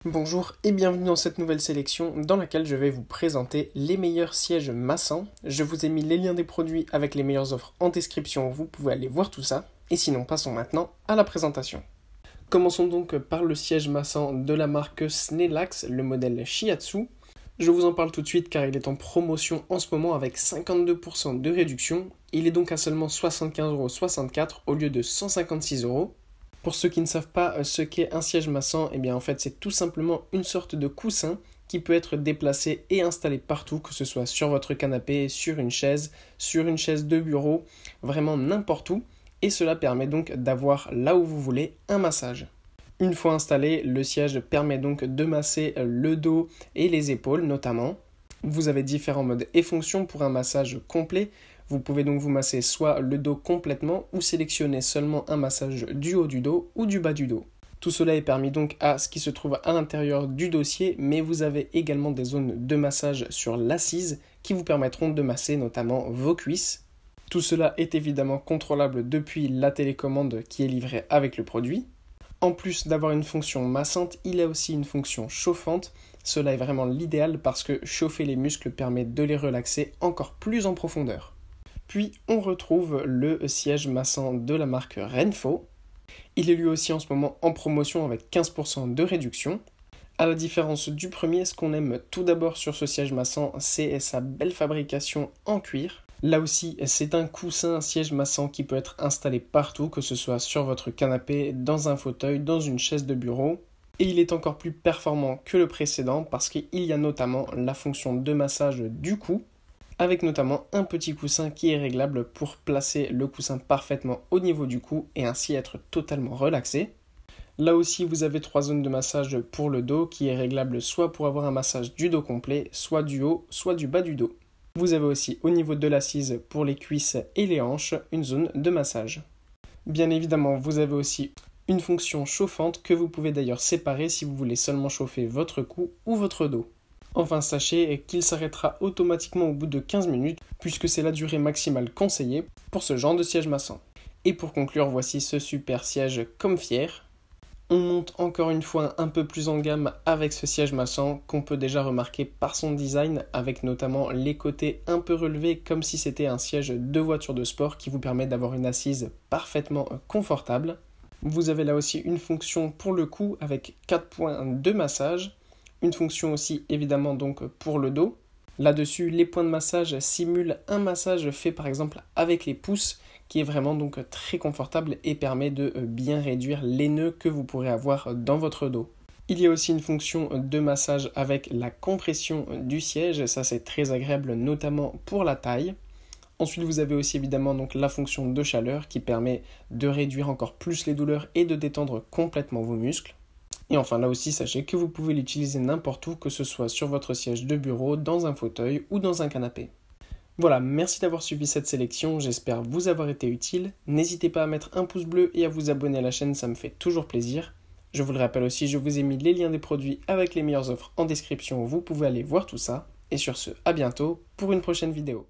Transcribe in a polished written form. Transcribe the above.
Bonjour et bienvenue dans cette nouvelle sélection dans laquelle je vais vous présenter les meilleurs sièges massants. Je vous ai mis les liens des produits avec les meilleures offres en description, vous pouvez aller voir tout ça. Et sinon, passons maintenant à la présentation. Commençons donc par le siège massant de la marque Snelax, le modèle Shiatsu. Je vous en parle tout de suite car il est en promotion en ce moment avec 52% de réduction. Il est donc à seulement 75,64€ au lieu de 156€. Pour ceux qui ne savent pas ce qu'est un siège massant, eh bien en fait c'est tout simplement une sorte de coussin qui peut être déplacé et installé partout, que ce soit sur votre canapé, sur une chaise de bureau, vraiment n'importe où, et cela permet donc d'avoir là où vous voulez un massage. Une fois installé, le siège permet donc de masser le dos et les épaules notamment. Vous avez différents modes et fonctions pour un massage complet. Vous pouvez donc vous masser soit le dos complètement ou sélectionner seulement un massage du haut du dos ou du bas du dos. Tout cela est permis donc à ce qui se trouve à l'intérieur du dossier, mais vous avez également des zones de massage sur l'assise qui vous permettront de masser notamment vos cuisses. Tout cela est évidemment contrôlable depuis la télécommande qui est livrée avec le produit. En plus d'avoir une fonction massante, il a aussi une fonction chauffante. Cela est vraiment l'idéal parce que chauffer les muscles permet de les relaxer encore plus en profondeur. Puis on retrouve le siège massant de la marque Renpho. Il est lui aussi en ce moment en promotion avec 15% de réduction. À la différence du premier, ce qu'on aime tout d'abord sur ce siège massant, c'est sa belle fabrication en cuir. Là aussi, c'est un coussin siège massant qui peut être installé partout, que ce soit sur votre canapé, dans un fauteuil, dans une chaise de bureau. Et il est encore plus performant que le précédent parce qu'il y a notamment la fonction de massage du cou, avec notamment un petit coussin qui est réglable pour placer le coussin parfaitement au niveau du cou et ainsi être totalement relaxé. Là aussi, vous avez 3 zones de massage pour le dos qui est réglable soit pour avoir un massage du dos complet, soit du haut, soit du bas du dos. Vous avez aussi au niveau de l'assise pour les cuisses et les hanches une zone de massage. Bien évidemment, vous avez aussi une fonction chauffante que vous pouvez d'ailleurs séparer si vous voulez seulement chauffer votre cou ou votre dos. Enfin, sachez qu'il s'arrêtera automatiquement au bout de 15 minutes puisque c'est la durée maximale conseillée pour ce genre de siège massant. Et pour conclure, voici ce super siège comme fier. On monte encore une fois un peu plus en gamme avec ce siège massant qu'on peut déjà remarquer par son design avec notamment les côtés un peu relevés comme si c'était un siège de voiture de sport qui vous permet d'avoir une assise parfaitement confortable. Vous avez là aussi une fonction pour le cou avec 4 points de massage. Une fonction aussi évidemment donc pour le dos. Là-dessus, les points de massage simulent un massage fait par exemple avec les pouces qui est vraiment donc très confortable et permet de bien réduire les nœuds que vous pourrez avoir dans votre dos. Il y a aussi une fonction de massage avec la compression du siège, ça c'est très agréable notamment pour la taille. Ensuite, vous avez aussi évidemment donc la fonction de chaleur qui permet de réduire encore plus les douleurs et de détendre complètement vos muscles. Et enfin là aussi, sachez que vous pouvez l'utiliser n'importe où, que ce soit sur votre siège de bureau, dans un fauteuil ou dans un canapé. Voilà, merci d'avoir suivi cette sélection, j'espère vous avoir été utile. N'hésitez pas à mettre un pouce bleu et à vous abonner à la chaîne, ça me fait toujours plaisir. Je vous le rappelle aussi, je vous ai mis les liens des produits avec les meilleures offres en description, vous pouvez aller voir tout ça. Et sur ce, à bientôt pour une prochaine vidéo.